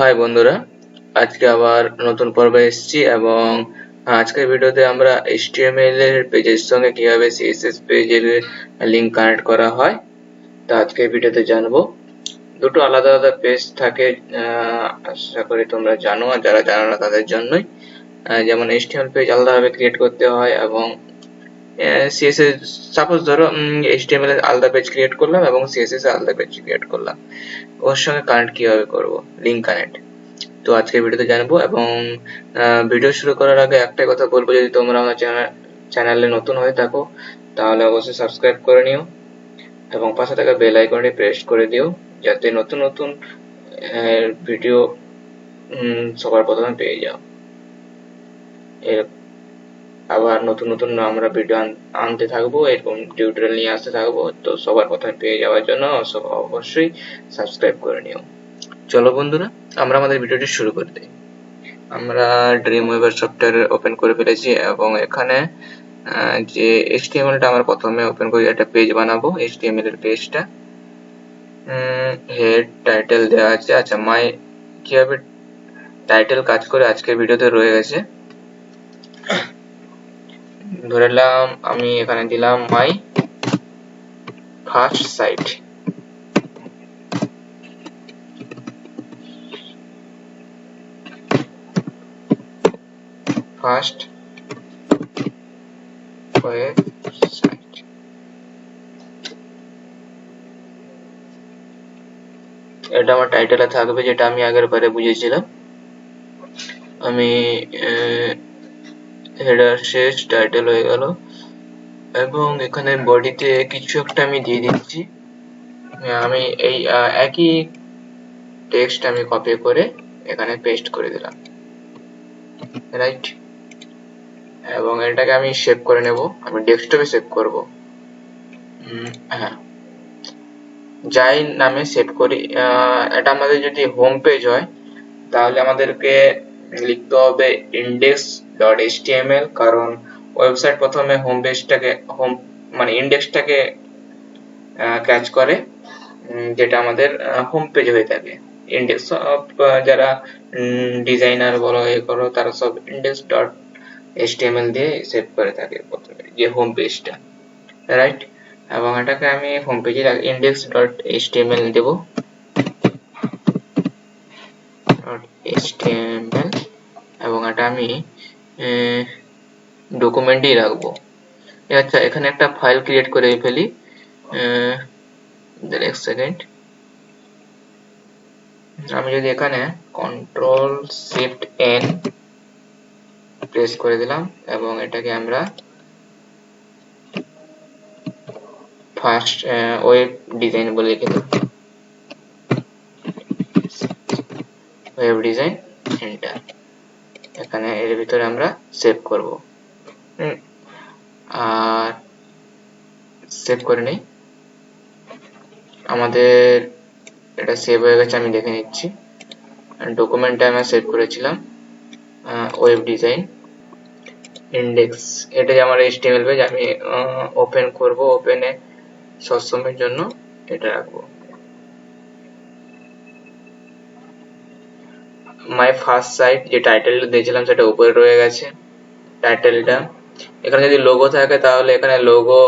High বন্ধুরা, আজকে আবার নতুন পর্বে এসেছি এবং আজকের ভিডিওতে আমরা HTML এর পেজের সঙ্গে কিভাবে CSS পেজের লিংক কানেক্ট করা হয় তা আজকের ভিডিওতে জানবো। দুটো আলাদা আলাদা পেজ থাকে, আশা করি তোমরা জানো, আর যারা জানো না তাদের জন্যই। যেমন HTML পেজ আলাদাভাবে ক্রিয়েট করতে হয় এবং CSS, সাপোজ ধরো HTML এর আলাদা পেজ ক্রিয়েট করলাম এবং CSS এর আলাদা পেজ ক্রিয়েট করলাম, ওর সঙ্গে কানেক্ট কিভাবে করব, লিংক কানেক্ট। তো আজকের ভিডিওতে জানবো এবং ভিডিও শুরু করার আগে একটাই কথা বলবো, যদি তোমরা আমার চ্যানেলে নতুন হয়ে থাকো তাহলে অবশ্যই সাবস্ক্রাইব করে নিও এবং পাশে থাকা বেল আইকনটি প্রেস করে দিও, যাতে নতুন নতুন ভিডিও সবার প্রথমে পেয়ে যাও। আবার নতুন নতুন আমরা ভিডিও আনতে থাকবো, এরকম টিউটোরিয়াল নিয়ে আসতে থাকবো, তো সবার প্রথমে পেয়ে যাওয়ার জন্য অবশ্যই সাবস্ক্রাইব করে নিও। চলো বন্ধুরা, আমরা আমাদের ভিডিওটি শুরু করে দিই। আমরা ড্রিমউইভার সফটওয়্যার ওপেন করে ফেলেছি এবং এখানে যে HTML টা আমরা প্রথমে ওপেন করি, একটা পেজ বানাবো। HTML এর পেজটা হেড টাইটেল দেওয়া আছে। আচ্ছা, কিভাবে টাইটেল কাজ করে আজকের ভিডিওতে রয়ে গেছে। ধরে নিলাম আমি এখানে দিলাম my first sight. First website. এটা আমার টাইটেলে থাকবে, যেটা আমি আগের বারে বুঝিয়েছিলাম। আমি হেডার শেষ, টাইটেল হয়ে গেল এবং এখানে বডিতে কিছু একটা আমি দিয়ে দিচ্ছি। আমি এই একই টেক্সট আমি কপি করে এখানে পেস্ট করে দিলাম, রাইট। এবং এটাকে আমি সেভ করে নেব, আমি ডেস্কটপে সেভ করব। হ্যাঁ, যাই নামে সেভ করি। এটা আমাদের যদি হোম পেজ হয় তাহলে আমাদেরকে লিখতে হবে index.html, কারণ ওয়েবসাইট প্রথমে হোম পেজটাকে মানে ইন্ডেক্সটাকে ক্যাচ করে, যেটা আমাদের হোম পেজ হয়ে থাকে। ইন্ডেক্স যারা ডিজাইনার বলো, করো, তারা সব index.html দিয়ে সেভ করে থাকে প্রথমে যে হোম পেজটা, রাইট। এবং এটাকে আমি হোম পেজে index.html দেব, .html, এবং এটা আমি ডকুমেন্টেই রাখবো। আচ্ছা, এখানে একটা ফাইল ক্রিয়েট করে ফেলি। এক সেকেন্ড, আমি যদি এখানে Ctrl+Shift+N প্রেস করে দিলাম এবং এটাকে আমরা ফার্স্ট ওয়েব ডিজাইন বলে লিখে দেব, ওয়েব ডিজাইন, এন্টার। এখানে এর ভিতরে আমরা সেভ করব, আর সেভ করে নেই। আমাদের এটা সেভ হয়ে গেছে, আমি দেখে নিচ্ছি। ডকুমেন্টে আমি সেভ করেছিলাম ওয়েব ডিজাইন ইন্ডেক্স, এটাই আমার HTML পেজ। আমি ওপেন করব, ওপেনে সবসময়ের জন্য এটা রাখবো। মাই ফার্স্ট সাইট, যে টাইটেলটা দিয়েছিলাম সেটা উপরে রয়ে গেছে টাইটেলটা। এখানে যদি লোগো থাকে তাহলে এখানে লোগো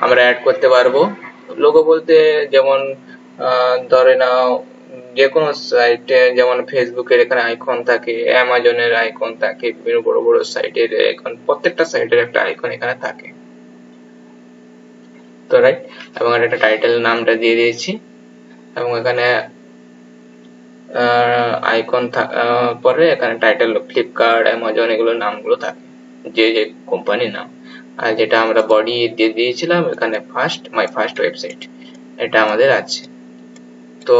আমরা অ্যাড করতে পারবো। লোগো বলতে যেমন ধরে নাও যে কোনো সাইটে, যেমন ফেসবুকের এখানে আইকন থাকে, অ্যামাজনের আইকন থাকে, বিভিন্ন বড় বড় সাইটের আইকন, প্রত্যেকটা সাইটের একটা আইকন এখানে থাকে, তো রাইট। এবং একটা টাইটেল নামটা দিয়ে দিয়েছি এবং এখানে আইকন পরে এখানে টাইটেল ফ্লিপকার্ট, অ্যামাজন, এগুলো নামগুলো থাকে, যে যে কোম্পানির নাম। আর যেটা আমরা বডি দিয়ে দিয়েছিলাম এখানে মাই ফার্স্ট ওয়েবসাইট, এটা আমাদের আছে। তো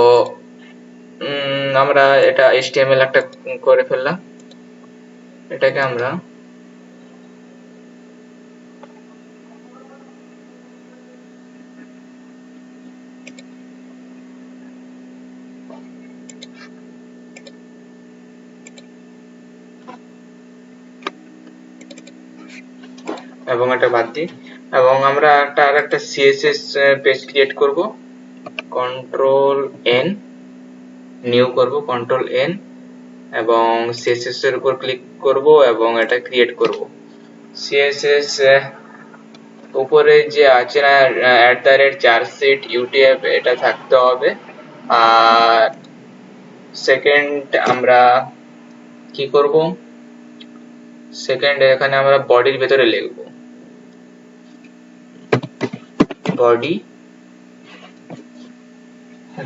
আমরা এটা HTML একটা করে ফেললাম। এটাকে আমরা এবং এটা বাদ দিই এবং আমরা আরেকটা CSS পেজ ক্রিয়েট করব। Ctrl+N নিউ করব কন্ট্রোল এন এবং CSS এর উপর ক্লিক করব এবং এটা ক্রিয়েট করব। CSS উপরে যে আছে না @charseed UTF এটা থাকতে হবে। আর সেকেন্ড আমরা কি করব, সেকেন্ড এখানে আমরা বডির ভিতরে লিখব বডি,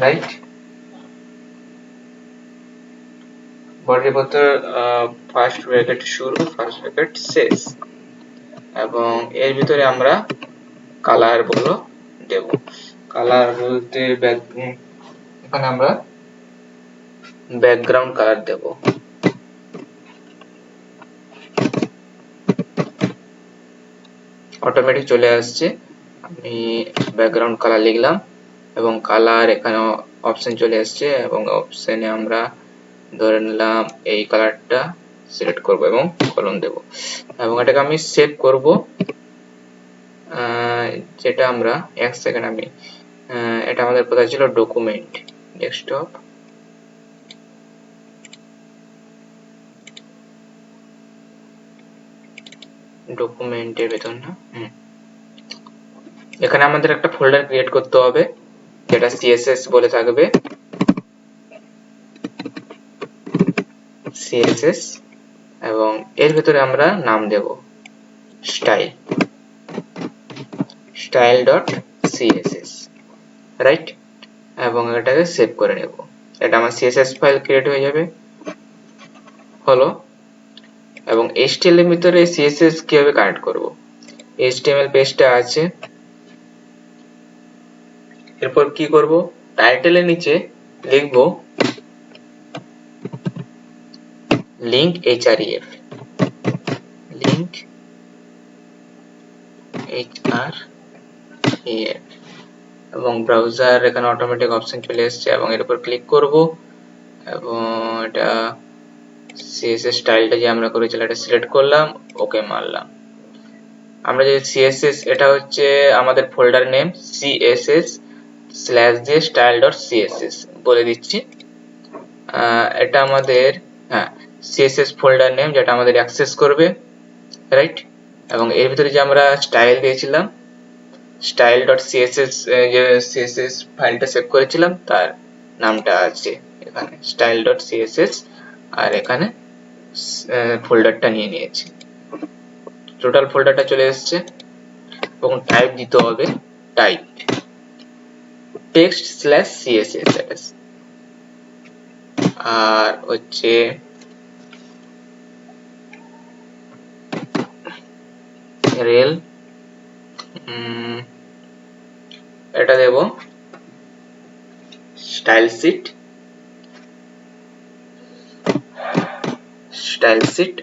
রাইট। বডির ভিতরে ফার্স্ট ব্র্যাকেট শুরু, ফার্স্ট ব্র্যাকেট শেষ, এবং এর ভিতরে আমরা কালার বলো দেব। কালার বলতে এখানে আমরা ব্যাকগ্রাউন্ড কালার দেব। অটোমেটিক চলে আসছে। আমি ব্যাকগ্রাউন্ড কালার লিখলাম এবং কালার এখানে অপশন চলে আসছে এবং অপশনে আমরা ধরে নিলাম এই কালারটা সিলেক্ট করব এবং কলম দেব এবং এটাকে আমি সেভ করব। যেটা আমরা এক সেকেন্ড আমি এটা আমাদের কোথায় ছিল, ডকুমেন্ট, ডেস্কটপ, ডকুমেন্টের ভেতর না, এখানে আমাদের একটা ফোল্ডার ক্রিয়েট করতে হবে যেটা CSS বলে থাকবে, CSS, এবং এর ভিতরে আমরা নাম দেব style.css, রাইট, এবং এটাকে সেভ করে নেব। এটা আমার CSS ফাইল ক্রিয়েট হয়ে যাবে হলো। এবং HTML এর ভিতরে CSS কিভাবে কানেক্ট করব, HTML পেজটা আছে, এরপর কি করব, টাইটেলের নিচে লিখব লিংক href, লিংক href, এবং ব্রাউজার এখানে অটোমেটিক অপশন চলে এসেছে এবং এর উপর ক্লিক করব এবং এটা CSS স্টাইলটা যে আমরা করেছিলাম এটা সিলেক্ট করলাম, ওকে মারলাম। আমরা যে CSS এটা হচ্ছে আমাদের ফোল্ডার নেম css/style.css বলে দিচ্ছি। এটা আমাদের CSS ফোল্ডার নেম যেটা আমাদের অ্যাক্সেস করবে, রাইট। এবং এর ভিতরে যে আমরা স্টাইল দিয়েছিলাম style.css, যে CSS ফাইলটা সেভ করেছিলাম তার নামটা আছে এখানে style.css, আর এখানে ফোল্ডারটা নিয়ে নিয়েছি, টোটাল ফোল্ডারটা চলে এসেছে। এবং টাইপ দিতে হবে টাইপ text/css, আর হচ্ছে রেল, এটা দেব স্টাইল শিট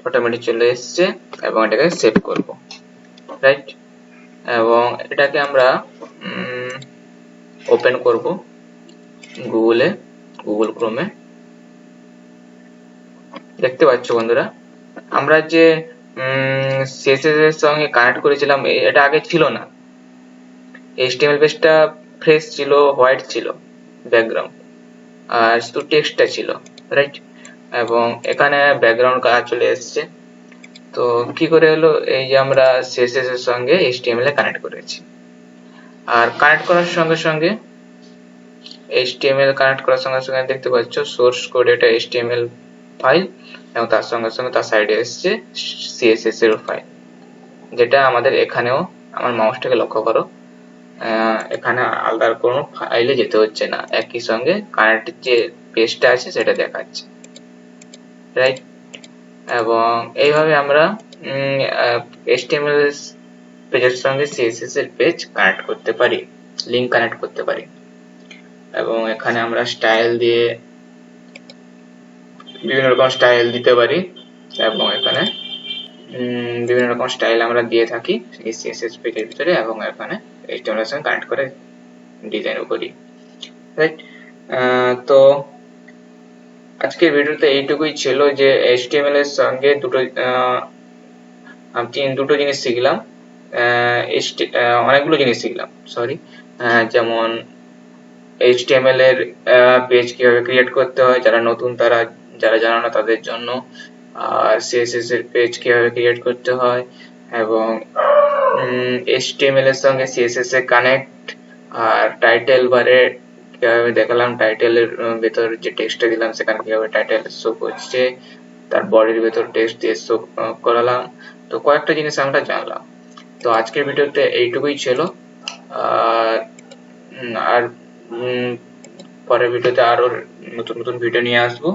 অটোমেটিক চলে এসেছে এবং এটাকে সেভ করব, রাইট। এবং এটাকে আমরা ওপেন করব গুগল ক্রোমে। দেখতে পাচ্ছ বন্ধুরা, আমরা যে CSS এর সঙ্গে কানেক্ট করেছিলাম এটা আগে ছিল না, HTML পেজটা ফ্রেশ ছিল, হোয়াইট ছিল ব্যাকগ্রাউন্ড, আর শুধু টেক্সটটা ছিল, রাইট। এবং এখানে ব্যাকগ্রাউন্ড কালার চলে এসেছে। তো কি করে হলো, এই যে আমরা CSS এর সঙ্গে HTML এ কানেক্ট করেছি। আর কানেক্ট করার সঙ্গে সঙ্গে HTML কানেক্ট করার সঙ্গে সঙ্গে দেখতে পাচ্ছ সোর্স কোড এটা HTML ফাইল এবং তার সঙ্গে সঙ্গে তার সাইডে এসেছে CSS এর ফাইল, যেটা আমাদের এখানেও, আমার মাউসটাকে লক্ষ্য করো, এখানে আলাদা কোনো ফাইলে যেতে হচ্ছে না, একই সঙ্গে কানেক্ট যে পেজটা আছে সেটা দেখাচ্ছে, রাইট। এবং এইভাবে আমরা HTML পেজের সঙ্গে CSS এর পেজ কানেক্ট করতে পারি, লিংক কানেক্ট করতে পারি। এবং এখানে আমরা স্টাইল দিয়ে বিভিন্ন রকম স্টাইল দিতে পারি এবং এখানে বিভিন্ন রকম স্টাইল আমরা দিয়ে থাকি এই CSS পেজের ভিতরে এবং এখানে HTML এর সঙ্গে কানেক্ট করে ডিজাইন করি, রাইট। তো আজকের ভিডিওতে এইটুকুই ছিল যে HTML এর সঙ্গে দুটো জিনিস শিখলাম, অনেকগুলো জিনিস শিখলাম, যেমন HTML এর পেজ কিভাবে ক্রিয়েট করতে হয়, যারা নতুন তারা, যারা জানে না তাদের জন্য, আর CSS এর পেজ কিভাবে ক্রিয়েট করতে হয়, এবং HTML এর সঙ্গে CSS এর কানেক্ট, আর টাইটেল বারে কিভাবে দেখালাম, টাইটেলের ভেতর যে টেক্সটটা দিলাম সেখানে কিভাবে টাইটেল শো করছে, তার বডির ভেতর টেক্সট দিয়ে শো করালাম। তো কয়েকটা জিনিস আমরা জানলাম। তো আজকের ভিডিওতে এইটুকুই ছিল। আর আর পরের ভিডিওতে আরো নতুন নতুন ভিডিও নিয়ে আসবো।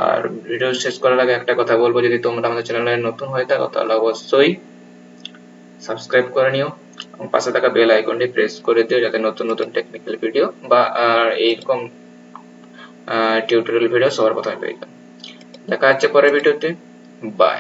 আর ভিডিও শেষ করার আগে একটা কথা বলবো, যদি তোমরা আমাদের চ্যানেলে নতুন হয়ে থাকো তাহলে অবশ্যই সাবস্ক্রাইব করে নিও এবং পাশে থাকা বেল আইকনটি প্রেস করে দিও, যাতে নতুন নতুন টেকনিক্যাল ভিডিও বা এইরকম টিউটোরিয়াল ভিডিও সবার প্রথমে পেয়ে যাও। দেখা হচ্ছে পরের ভিডিওতে। বাই।